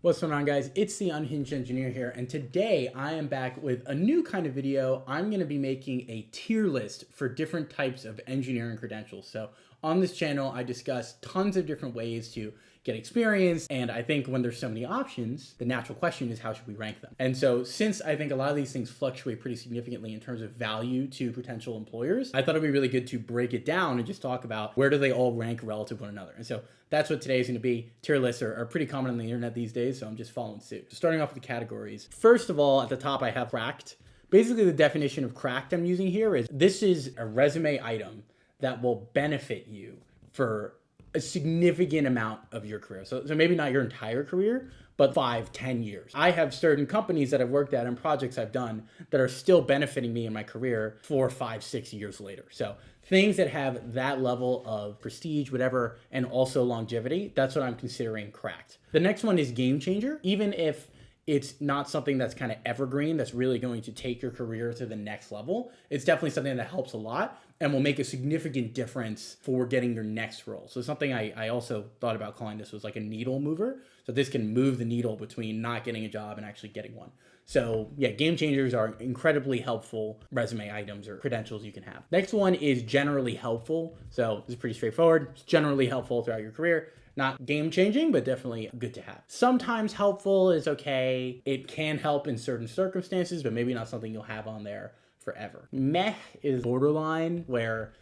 What's going on, guys? It's the Unhinged Engineer here, and today I am back with a new kind of video. I'm going to be making a tier list for different types of engineering credentials. So on this channel, I discuss tons of different ways to get experience, and I think when there's so many options, the natural question is how should we rank them? And so since I think a lot of these things fluctuate pretty significantly in terms of value to potential employers, I thought it'd be really good to break it down and just talk about where do they all rank relative to one another. And so that's what today is going to be. Tier lists are pretty common on the internet these days, so I'm just following suit. So starting off with the categories. First of all, at the top I have cracked. Basically, the definition of cracked I'm using here is this is a resume item that will benefit you for a significant amount of your career. So maybe not your entire career, but 5-10 years. I have certain companies that I've worked at and projects I've done that are still benefiting me in my career 4, 5, 6 years later. So things that have that level of prestige, whatever, and also longevity, that's what I'm considering cracked. The next one is game changer. Even if it's not something that's kind of evergreen, that's really going to take your career to the next level, it's definitely something that helps a lot and will make a significant difference for getting your next role. So something I also thought about calling this was like a needle mover. So this can move the needle between not getting a job and actually getting one. So yeah, game changers are incredibly helpful resume items or credentials you can have. Next one is generally helpful. So this is pretty straightforward. It's generally helpful throughout your career. Not game changing, but definitely good to have. Sometimes helpful is okay. It can help in certain circumstances, but maybe not something you'll have on there forever. Meh is borderline, where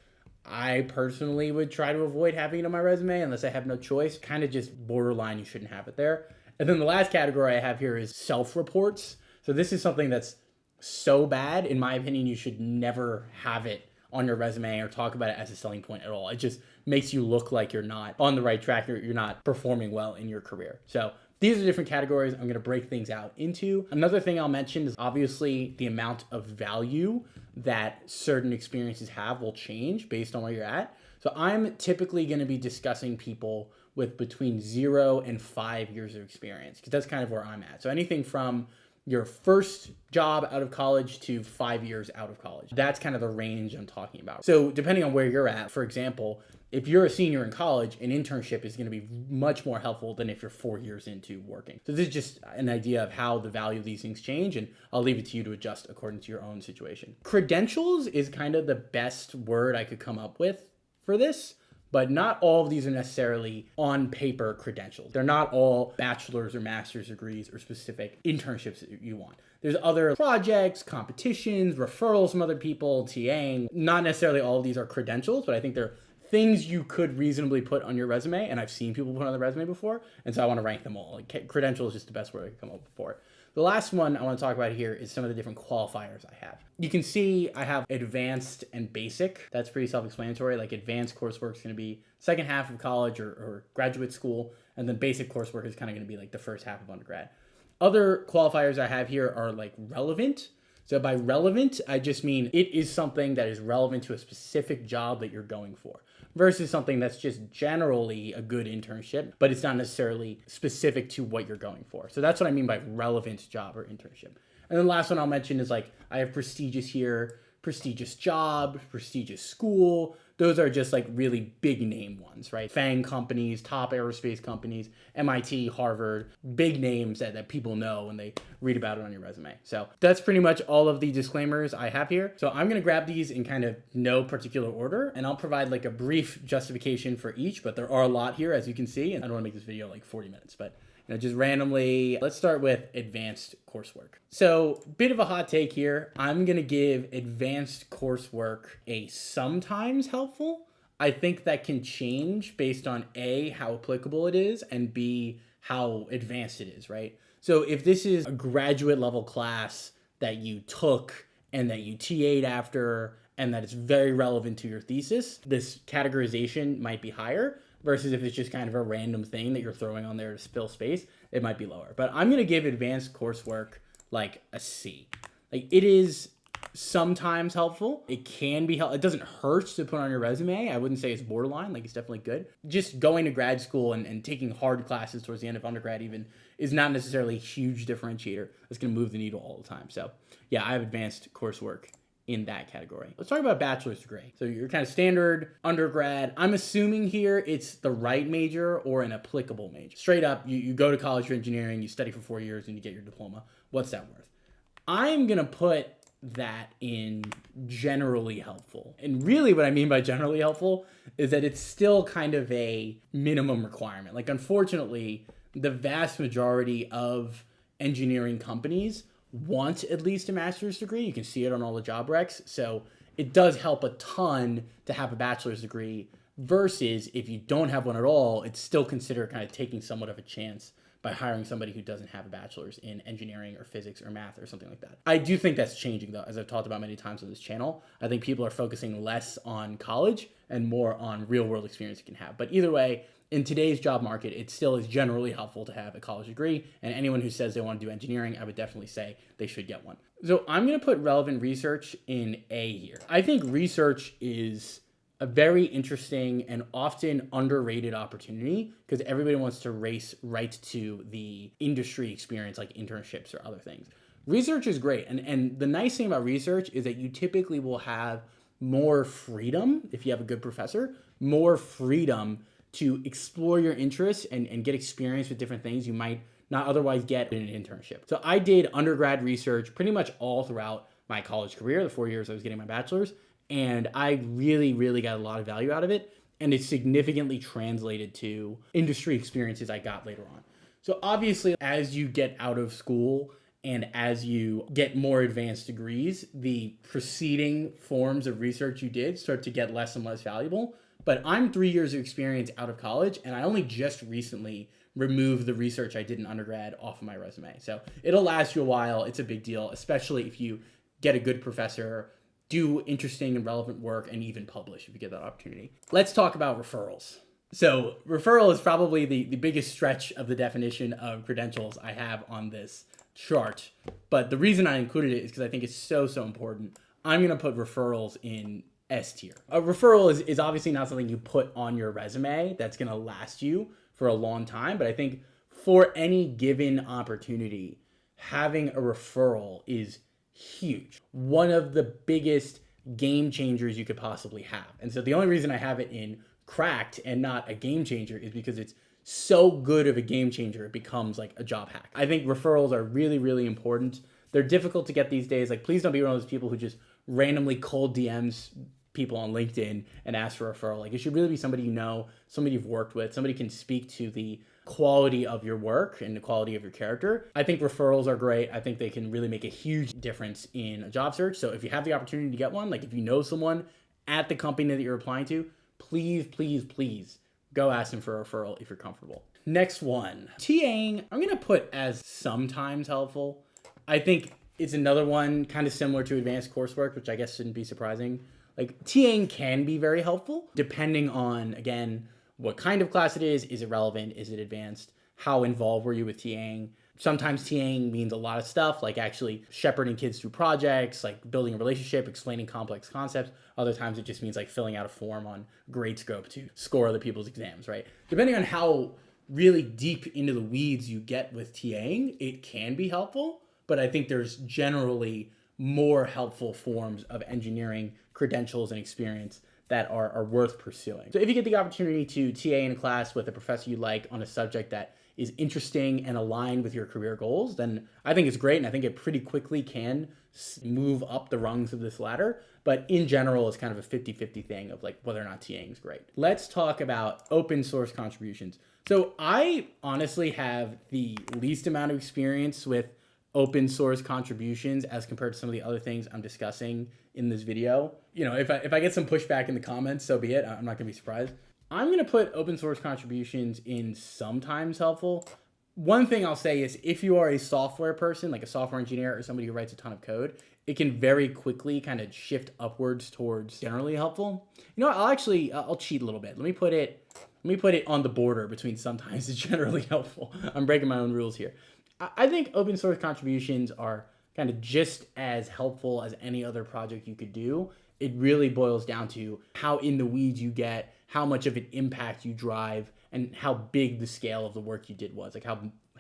I personally would try to avoid having it on my resume unless I have no choice. Kind of just borderline, you shouldn't have it there. And then the last category I have here is self-reports. So this is something that's so bad, in my opinion, you should never have it on your resume or talk about it as a selling point at all. It just makes you look like you're not on the right track, you're not performing well in your career. So these are different categories I'm going to break things out into. Another thing I'll mention is obviously the amount of value that certain experiences have will change based on where you're at. So I'm typically going to be discussing people with between 0 and 5 years of experience, because that's kind of where I'm at. So anything from your first job out of college to 5 years out of college. That's kind of the range I'm talking about. So depending on where you're at, for example, if you're a senior in college, an internship is going to be much more helpful than if you're 4 years into working. So this is just an idea of how the value of these things change, and I'll leave it to you to adjust according to your own situation. Credentials is kind of the best word I could come up with for this. But not all of these are necessarily on paper credentials. They're not all bachelor's or master's degrees or specific internships that you want. There's other projects, competitions, referrals from other people, TAing. Not necessarily all of these are credentials, but I think they're things you could reasonably put on your resume, and I've seen people put on their resume before, and so I want to rank them all. Like, credential is just the best word I could come up for it. The last one I want to talk about here is some of the different qualifiers I have. You can see I have advanced and basic. That's pretty self-explanatory. Like, advanced coursework is going to be second half of college or graduate school, and then basic coursework is kind of going to be like the first half of undergrad. Other qualifiers I have here are like relevant. So by relevant, I just mean it is something that is relevant to a specific job that you're going for, versus something that's just generally a good internship, but it's not necessarily specific to what you're going for. So that's what I mean by relevant job or internship. And then the last one I'll mention is like, I have prestigious here, prestigious job, prestigious school. Those are just like really big name ones, right? FANG companies, top aerospace companies, MIT, Harvard, big names that people know when they read about it on your resume. So that's pretty much all of the disclaimers I have here. So I'm going to grab these in kind of no particular order, and I'll provide like a brief justification for each, but there are a lot here, as you can see, and I don't want to make this video like 40 minutes, but just randomly, let's start with advanced coursework. So, bit of a hot take here. I'm going to give advanced coursework a sometimes helpful. I think that can change based on A, how applicable it is, and B, how advanced it is, right? So if this is a graduate level class that you took and that you TA'd after and that it's very relevant to your thesis, this categorization might be higher. Versus if it's just kind of a random thing that you're throwing on there to fill space, it might be lower. But I'm going to give advanced coursework like a C. Like, it is sometimes helpful. It can be helpful. It doesn't hurt to put on your resume. I wouldn't say it's borderline. Like, it's definitely good. Just going to grad school and taking hard classes towards the end of undergrad even is not necessarily a huge differentiator that's going to move the needle all the time. So yeah, I have advanced coursework in that category. Let's talk about bachelor's degree. So you're kind of standard undergrad. I'm assuming here it's the right major or an applicable major. Straight up, you go to college for engineering, you study for 4 years, and you get your diploma. What's that worth? I'm going to put that in generally helpful. And really what I mean by generally helpful is that it's still kind of a minimum requirement. Like, unfortunately, the vast majority of engineering companies want at least a master's degree. You can see it on all the job recs. So it does help a ton to have a bachelor's degree versus if you don't have one at all, it's still considered kind of taking somewhat of a chance by hiring somebody who doesn't have a bachelor's in engineering or physics or math or something like that. I do think that's changing though, as I've talked about many times on this channel. I think people are focusing less on college and more on real world experience you can have. But either way, in today's job market, it still is generally helpful to have a college degree, and anyone who says they want to do engineering, I would definitely say they should get one. So I'm going to put relevant research in A here. I think research is a very interesting and often underrated opportunity because everybody wants to race right to the industry experience like internships or other things. Research is great, and the nice thing about research is that you typically will have more freedom, if you have a good professor, more freedom to explore your interests and get experience with different things you might not otherwise get in an internship. So I did undergrad research pretty much all throughout my college career, the 4 years I was getting my bachelor's, and I really, really got a lot of value out of it, and it significantly translated to industry experiences I got later on. So obviously, as you get out of school and as you get more advanced degrees, the preceding forms of research you did start to get less and less valuable. But I'm 3 years of experience out of college, and I only just recently removed the research I did in undergrad off of my resume. So it'll last you a while. It's a big deal, especially if you get a good professor, do interesting and relevant work, and even publish if you get that opportunity. Let's talk about referrals. So referral is probably the biggest stretch of the definition of credentials I have on this chart. But the reason I included it is because I think it's so important. I'm going to put referrals in S tier. A referral is obviously not something you put on your resume that's going to last you for a long time, but I think for any given opportunity, having a referral is huge. One of the biggest game changers you could possibly have. And so the only reason I have it in cracked and not a game changer is because it's so good of a game changer, it becomes like a job hack. I think referrals are really, really important. They're difficult to get these days. Like, please don't be one of those people who just randomly cold DMs people on LinkedIn and ask for a referral. Like, it should really be somebody you know, somebody you've worked with, somebody can speak to the quality of your work and the quality of your character. I think referrals are great. I think they can really make a huge difference in a job search. So if you have the opportunity to get one, like if you know someone at the company that you're applying to, please, please, please go ask them for a referral if you're comfortable. Next one, TAing, I'm going to put as sometimes helpful. I think it's another one kind of similar to advanced coursework, which I guess shouldn't be surprising. Like, TAing can be very helpful depending on, again, what kind of class it is it relevant, is it advanced, how involved were you with TAing. Sometimes TAing means a lot of stuff, like actually shepherding kids through projects, like building a relationship, explaining complex concepts. Other times it just means like filling out a form on Gradescope to score other people's exams, right? Depending on how really deep into the weeds you get with TAing, it can be helpful, but I think there's generally more helpful forms of engineering credentials and experience that are worth pursuing. So if you get the opportunity to TA in a class with a professor you like on a subject that is interesting and aligned with your career goals, then I think it's great, and I think it pretty quickly can move up the rungs of this ladder. But in general, it's kind of a 50-50 thing of like whether or not TAing is great. Let's talk about open source contributions. So I honestly have the least amount of experience with open source contributions as compared to some of the other things I'm discussing in this video. You know, if I get some pushback in the comments, so be it. I'm not gonna be surprised. I'm gonna put open source contributions in sometimes helpful. One thing I'll say is if you are a software person, like a software engineer or somebody who writes a ton of code, it can very quickly kind of shift upwards towards generally helpful. You know what, I'll cheat a little bit. Let me put it on the border between sometimes and generally helpful. I'm breaking my own rules here. I think open source contributions are kind of just as helpful as any other project you could do. It really boils down to how in the weeds you get, how much of an impact you drive, and how big the scale of the work you did was. Like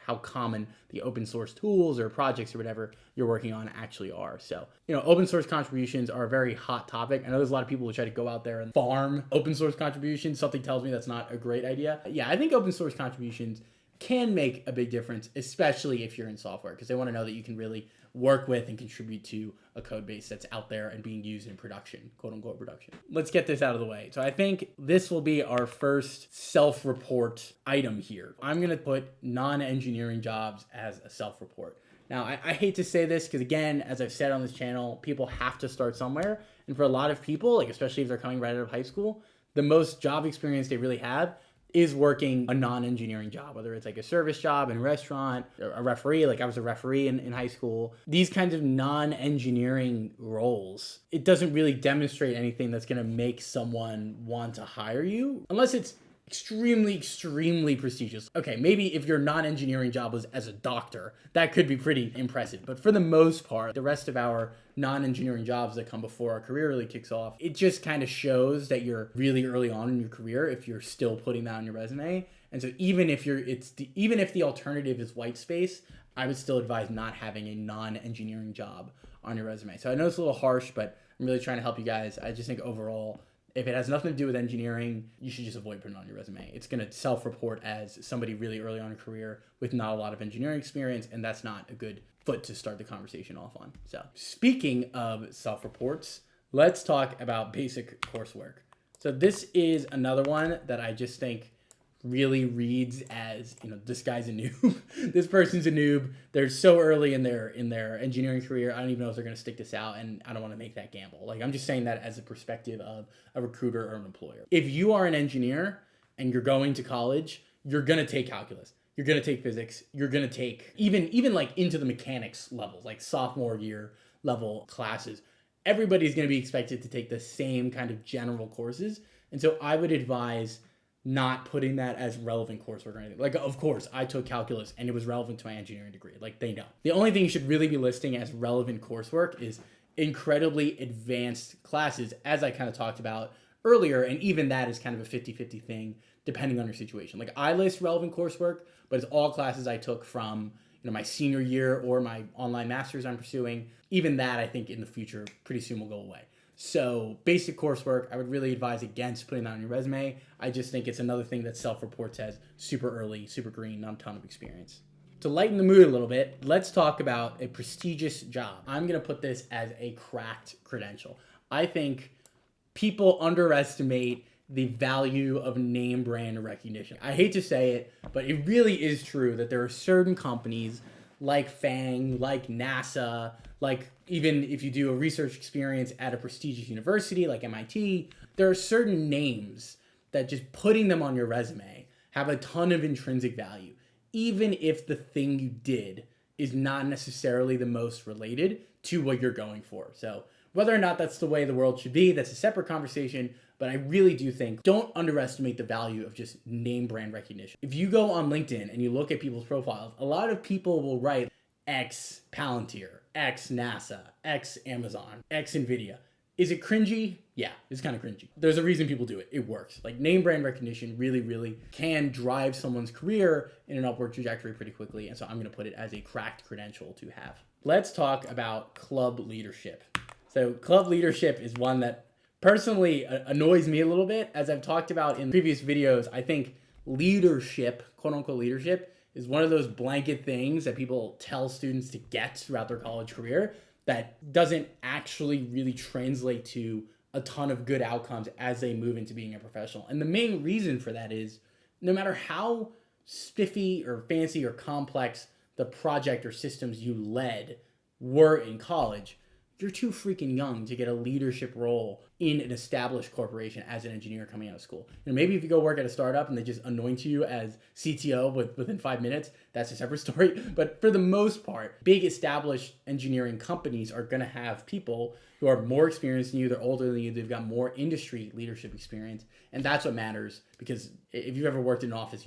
how common the open source tools or projects or whatever you're working on actually are. So, open source contributions are a very hot topic. I know there's a lot of people who try to go out there and farm open source contributions. Something tells me that's not a great idea. Yeah, I think open source contributions can make a big difference, especially if you're in software, because they want to know that you can really work with and contribute to a code base that's out there and being used in production, quote unquote production. Let's get this out of the way. So I think this will be our first self-report item here. I'm going to put non-engineering jobs as a self-report. Now, I hate to say this because, again, as I've said on this channel, people have to start somewhere. And for a lot of people, like especially if they're coming right out of high school, the most job experience they really have is working a non-engineering job, whether it's like a service job in a restaurant, or a referee, like I was a referee in high school. These kinds of non-engineering roles, it doesn't really demonstrate anything that's going to make someone want to hire you, unless it's extremely prestigious. Okay, maybe if your non-engineering job was as a doctor, that could be pretty impressive. But for the most part, the rest of our non-engineering jobs that come before our career really kicks off, it just kind of shows that you're really early on in your career if you're still putting that on your resume. And so even if the alternative is white space, I would still advise not having a non-engineering job on your resume. So I know it's a little harsh, but I'm really trying to help you guys. I just think overall, if it has nothing to do with engineering, you should just avoid putting it on your resume. It's going to self-report as somebody really early on in a career with not a lot of engineering experience, and that's not a good foot to start the conversation off on. So speaking of self-reports, let's talk about basic coursework. So this is another one that I just think really reads as, this guy's a noob. This person's a noob. They're so early in their engineering career. I don't even know if they're going to stick this out, and I don't want to make that gamble. Like, I'm just saying that as a perspective of a recruiter or an employer. If you are an engineer and you're going to college, you're going to take calculus. You're going to take physics. You're going to take even like into the mechanics levels, like sophomore year level classes. Everybody's going to be expected to take the same kind of general courses. And so I would advise not putting that as relevant coursework or anything. Like, of course, I took calculus and it was relevant to my engineering degree. Like, they know. The only thing you should really be listing as relevant coursework is incredibly advanced classes, as I kind of talked about earlier. And even that is kind of a 50-50 thing, depending on your situation. Like, I list relevant coursework, but it's all classes I took from, my senior year or my online master's I'm pursuing. Even that, I think, in the future, pretty soon will go away. So basic coursework, I would really advise against putting that on your resume. I just think it's another thing that self-reports as super early, super green, not a ton of experience. To lighten the mood a little bit, let's talk about a prestigious job. I'm going to put this as a cracked credential. I think people underestimate the value of name brand recognition. I hate to say it, but it really is true that there are certain companies like TAing, like NASA, like even if you do a research experience at a prestigious university like MIT, there are certain names that just putting them on your resume have a ton of intrinsic value, even if the thing you did is not necessarily the most related to what you're going for. So whether or not that's the way the world should be, that's a separate conversation, but I really do think don't underestimate the value of just name brand recognition. If you go on LinkedIn and you look at people's profiles, a lot of people will write X Palantir, X NASA, X Amazon, X Nvidia. Is it cringy? Yeah, it's kind of cringy. There's a reason people do it. It works. Like, name brand recognition really can drive someone's career in an upward trajectory pretty quickly. And so I'm going to put it as a cracked credential to have. Let's talk about club leadership. So club leadership is one that personally annoys me a little bit. As I've talked about in previous videos, I think leadership, quote unquote leadership, is one of those blanket things that people tell students to get throughout their college career that doesn't actually really translate to a ton of good outcomes as they move into being a professional. And the main reason for that is no matter how spiffy or fancy or complex the project or systems you led were in college, you're too freaking young to get a leadership role in an established corporation as an engineer coming out of school. Maybe if you go work at a startup and they just anoint you as CTO within 5 minutes, that's a separate story. But for the most part, big established engineering companies are going to have people who are more experienced than you, they're older than you, they've got more industry leadership experience. And that's what matters, because if you've ever worked in an office,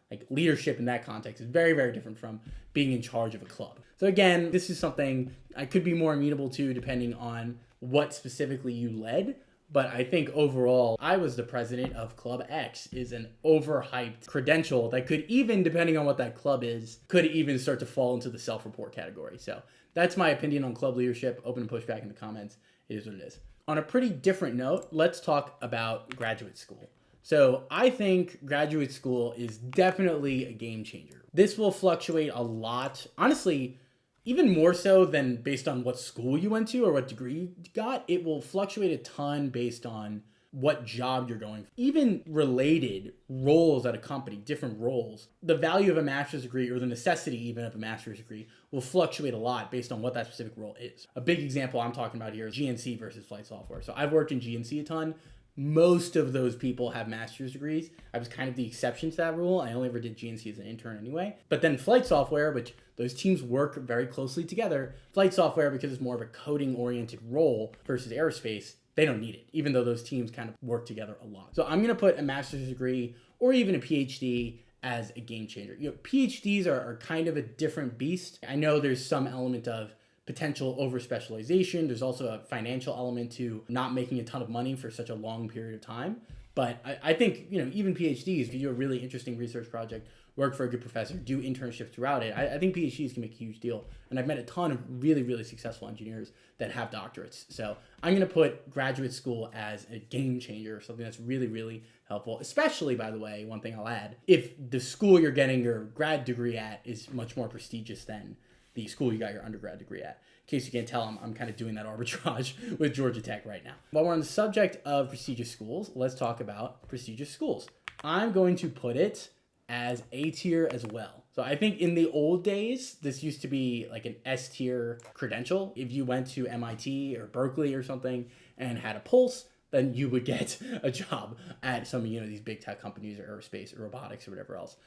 like leadership in that context is very different from being in charge of a club. So again, this is something I could be more amenable to depending on what specifically you led, But I think overall, I was the president of Club X is an overhyped credential that could even, depending on what that club is, could even start to fall into the self-report category. So that's my opinion on club leadership. Open to pushback in the comments. It is what it is. On a pretty different note, let's talk about graduate school. So I think graduate school is definitely a game changer. This will fluctuate a lot. Honestly, even more so than based on what school you went to or what degree you got, it will fluctuate a ton based on what job you're going for. Even related roles at a company, different roles, the value of a master's degree or the necessity even of a master's degree will fluctuate a lot based on what that specific role is. A big example I'm talking about here is GNC versus flight software. So I've worked in GNC a ton. Most of those people have master's degrees. I was kind of the exception to that rule. I only ever did GNC as an intern anyway. But then flight software, which those teams work very closely together, flight software, because it's more of a coding oriented role versus aerospace, they don't need it, even though those teams kind of work together a lot. So I'm going to put a master's degree or even a PhD as a game changer. PhDs are kind of a different beast. I know there's some element of potential over specialization. There's also a financial element to not making a ton of money for such a long period of time. But I think, even PhDs, if you do a really interesting research project, work for a good professor, do internships throughout it, I think PhDs can make a huge deal. And I've met a ton of really, really successful engineers that have doctorates. So I'm going to put graduate school as a game changer, something that's really, really helpful. Especially, by the way, one thing I'll add, if the school you're getting your grad degree at is much more prestigious than the school you got your undergrad degree at. In case you can't tell, I'm kind of doing that arbitrage with Georgia Tech right now. While we're on the subject of prestigious schools, let's talk about prestigious schools. I'm going to put it as A tier as well. So I think in the old days, this used to be like an S tier credential. If you went to MIT or Berkeley or something and had a pulse, then you would get a job at some of these big tech companies or aerospace or robotics or whatever else.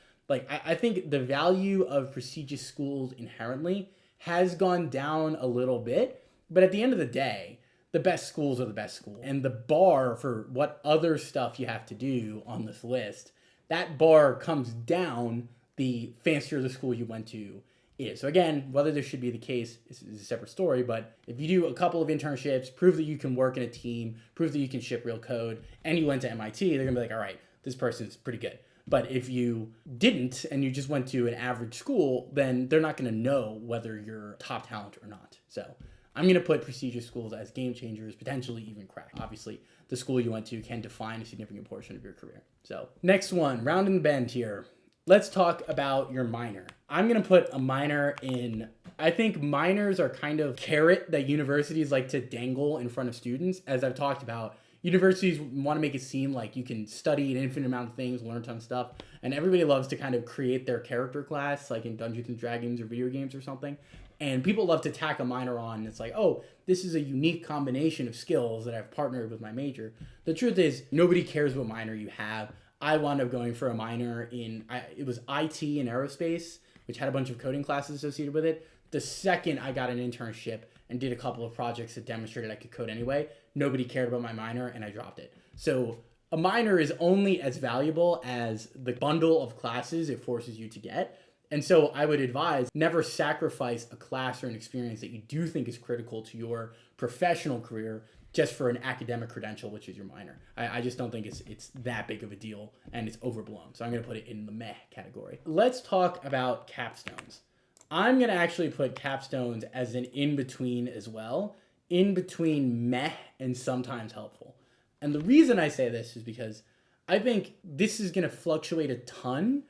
I think the value of prestigious schools inherently has gone down a little bit, but at the end of the day, the best schools are the best schools. And the bar for what other stuff you have to do on this list, that bar comes down the fancier the school you went to is. So again, whether this should be the case is a separate story, but if you do a couple of internships, prove that you can work in a team, prove that you can ship real code, and you went to MIT, they're gonna be like, all right, this person's pretty good. But if you didn't and you just went to an average school, then they're not going to know whether you're top talent or not. So I'm going to put prestigious schools as game changers, potentially even crack. Obviously, the school you went to can define a significant portion of your career. So next one, round and bend here. Let's talk about your minor. I'm going to put a minor in, I think minors are kind of carrot that universities like to dangle in front of students. As I've talked about, universities want to make it seem like you can study an infinite amount of things, learn a ton of stuff, and everybody loves to kind of create their character class, like in Dungeons and Dragons or video games or something. And people love to tack a minor on. It's like, oh, this is a unique combination of skills that I've partnered with my major. The truth is, nobody cares what minor you have. I wound up going for a minor it was IT and aerospace, which had a bunch of coding classes associated with it. The second I got an internship and did a couple of projects that demonstrated I could code anyway, nobody cared about my minor and I dropped it. So a minor is only as valuable as the bundle of classes it forces you to get. And so I would advise never sacrifice a class or an experience that you do think is critical to your professional career just for an academic credential, which is your minor. I just don't think it's that big of a deal and it's overblown. So I'm going to put it in the meh category. Let's talk about capstones. I'm going to actually put capstones as an in-between as well. In between meh and sometimes helpful. And the reason I say this is because I think this is going to fluctuate a ton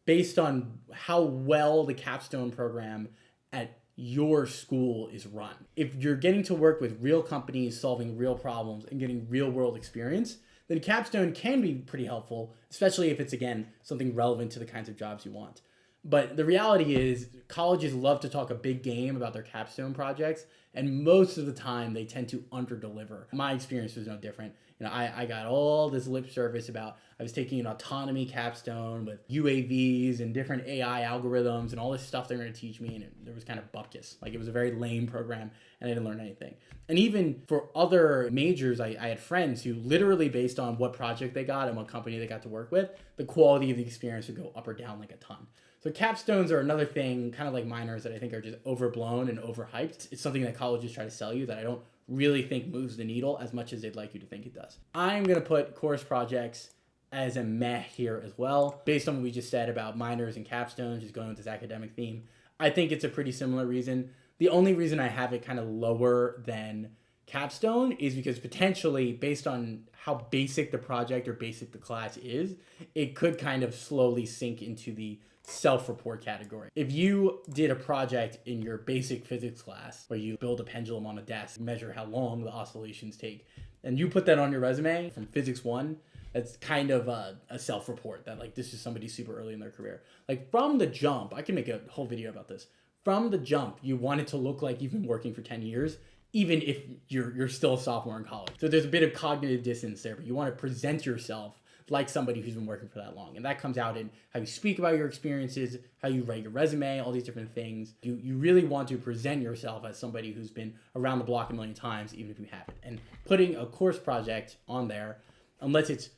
based on how well the capstone program at your school is run. If you're getting to work with real companies, solving real problems, and getting real world experience, then capstone can be pretty helpful, especially if it's, again, something relevant to the kinds of jobs you want. But the reality is colleges love to talk a big game about their capstone projects, and most of the time they tend to underdeliver. My experience was no different. I got all this lip service about I was taking an autonomy capstone with UAVs and different AI algorithms and all this stuff they're going to teach me, and it was kind of bupkis. Like, it was a very lame program, and I didn't learn anything. And even for other majors, I had friends who literally, based on what project they got and what company they got to work with, the quality of the experience would go up or down like a ton. So capstones are another thing, kind of like minors, that I think are just overblown and overhyped. It's something that colleges try to sell you that I don't really think moves the needle as much as they'd like you to think it does. I'm going to put course projects as a meh here as well. Based on what we just said about minors and capstones, just going with this academic theme, I think it's a pretty similar reason. The only reason I have it kind of lower than capstone is because potentially, based on how basic the project or basic the class is, it could kind of slowly sink into the self-report category. If you did a project in your basic physics class where you build a pendulum on a desk, measure how long the oscillations take, and you put that on your resume from physics 1, that's kind of a self-report that like this is somebody super early in their career. Like from the jump, I can make a whole video about this. From the jump, you want it to look like you've been working for 10 years, even if you're still a sophomore in college. So there's a bit of cognitive dissonance there, but you want to present yourself like somebody who's been working for that long. And that comes out in how you speak about your experiences, how you write your resume, all these different things. You really want to present yourself as somebody who's been around the block a million times, even if you haven't. And putting a course project on there, unless it's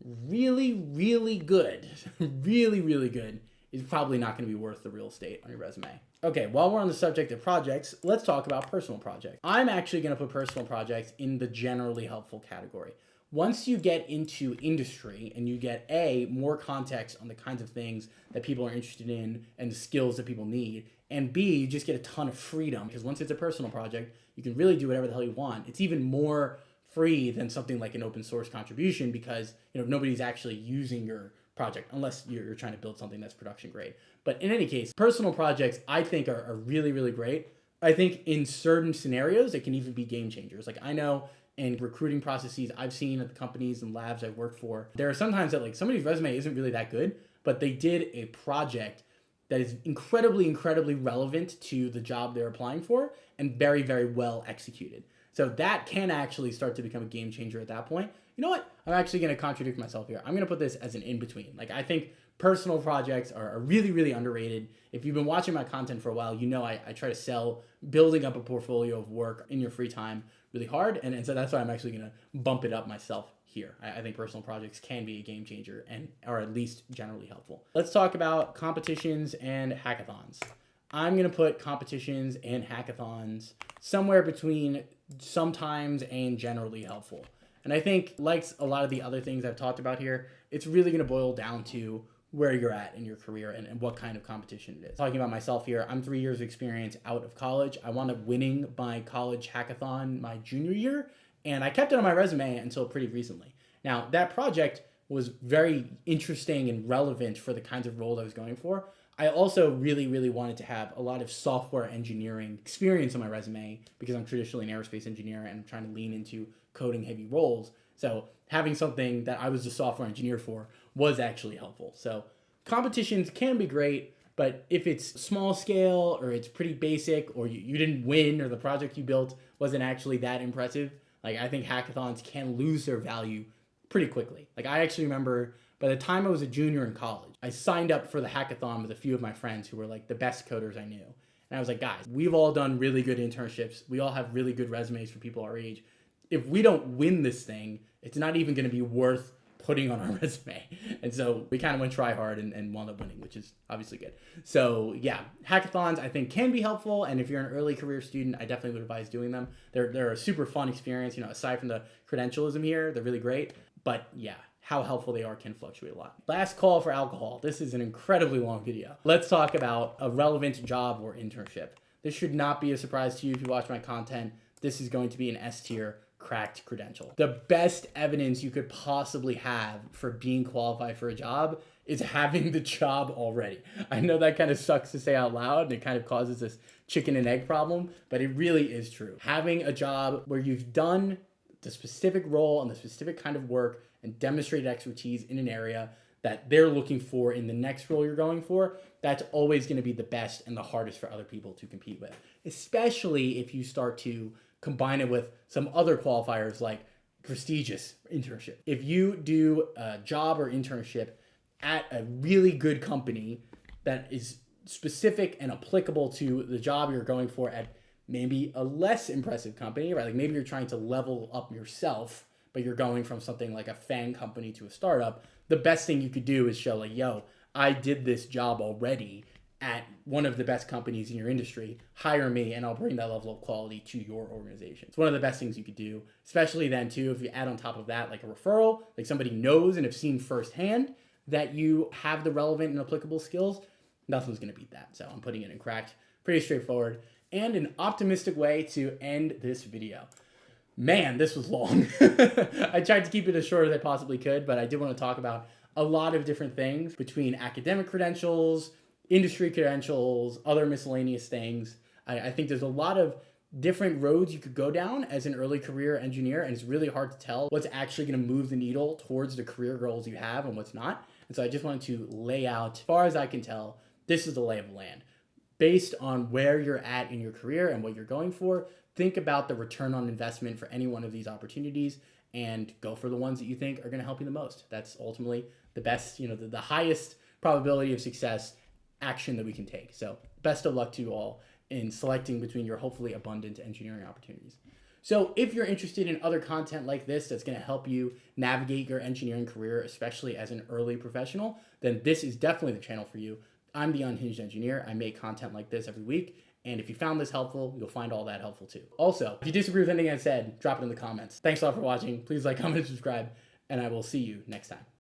really, really good, really, really good, is probably not going to be worth the real estate on your resume. Okay, while we're on the subject of projects, let's talk about personal projects. I'm actually going to put personal projects in the generally helpful category. Once you get into industry and you get more context on the kinds of things that people are interested in and the skills that people need, and B, you just get a ton of freedom because once it's a personal project, you can really do whatever the hell you want. It's even more free than something like an open source contribution because nobody's actually using your project unless you're trying to build something that's production grade. But in any case, personal projects I think are really, really great. I think in certain scenarios, it can even be game changers. Like I know in recruiting processes I've seen at the companies and labs I've worked for, there are sometimes that like somebody's resume isn't really that good, but they did a project that is incredibly, incredibly relevant to the job they're applying for and very, very well executed. So that can actually start to become a game changer at that point. You know what? I'm actually going to contradict myself here. I'm going to put this as an in-between. Like I think personal projects are really, really underrated. If you've been watching my content for a while, I try to sell building up a portfolio of work in your free time really hard. And so that's why I'm actually going to bump it up myself here. I think personal projects can be a game changer and are at least generally helpful. Let's talk about competitions and hackathons. I'm going to put competitions and hackathons somewhere between sometimes and generally helpful. And I think like a lot of the other things I've talked about here, it's really going to boil down to where you're at in your career and what kind of competition it is. Talking about myself here, I'm 3 years of experience out of college. I wound up winning my college hackathon my junior year, and I kept it on my resume until pretty recently. Now, that project was very interesting and relevant for the kinds of roles I was going for. I also really, really wanted to have a lot of software engineering experience on my resume because I'm traditionally an aerospace engineer and I'm trying to lean into coding heavy roles. So having something that I was a software engineer for was actually helpful. So competitions can be great, but if it's small scale or it's pretty basic or you didn't win or the project you built wasn't actually that impressive, like I think hackathons can lose their value pretty quickly. Like I actually remember by the time I was a junior in college, I signed up for the hackathon with a few of my friends who were like the best coders I knew. And I was like, guys, we've all done really good internships. We all have really good resumes for people our age. If we don't win this thing, it's not even going to be worth putting on our resume. And so we kind of went try hard and wound up winning, which is obviously good. So yeah, hackathons I think can be helpful. And if you're an early career student, I definitely would advise doing them. They're a super fun experience. Aside from the credentialism here, they're really great. But yeah, how helpful they are can fluctuate a lot. Last call for alcohol. This is an incredibly long video. Let's talk about a relevant job or internship. This should not be a surprise to you if you watch my content. This is going to be an S tier cracked credential. The best evidence you could possibly have for being qualified for a job is having the job already. I know that kind of sucks to say out loud and it kind of causes this chicken and egg problem, but it really is true. Having a job where you've done the specific role and the specific kind of work and demonstrated expertise in an area that they're looking for in the next role you're going for, that's always going to be the best and the hardest for other people to compete with, especially if you start to combine it with some other qualifiers like prestigious internship. If you do a job or internship at a really good company that is specific and applicable to the job you're going for at maybe a less impressive company, right? Like maybe you're trying to level up yourself, but you're going from something like a FANG company to a startup. The best thing you could do is show like, yo, I did this job already at one of the best companies in your industry, hire me and I'll bring that level of quality to your organization. It's one of the best things you could do, especially then too, if you add on top of that like a referral, like somebody knows and have seen firsthand that you have the relevant and applicable skills, nothing's gonna beat that. So I'm putting it in cracked, pretty straightforward, and an optimistic way to end this video. Man, this was long. I tried to keep it as short as I possibly could, but I did want to talk about a lot of different things between academic credentials, industry credentials, other miscellaneous things. I think there's a lot of different roads you could go down as an early career engineer, and it's really hard to tell what's actually going to move the needle towards the career goals you have and what's not. And so I just wanted to lay out, as far as I can tell, this is the lay of the land. Based on where you're at in your career and what you're going for, think about the return on investment for any one of these opportunities and go for the ones that you think are going to help you the most. That's ultimately the best, the highest probability of success action that we can take. So best of luck to you all in selecting between your hopefully abundant engineering opportunities. So if you're interested in other content like this that's going to help you navigate your engineering career, especially as an early professional, then this is definitely the channel for you. I'm the Unhinged Engineer. I make content like this every week. And if you found this helpful, you'll find all that helpful too. Also, if you disagree with anything I said, drop it in the comments. Thanks a lot for watching. Please like, comment, and subscribe, and I will see you next time.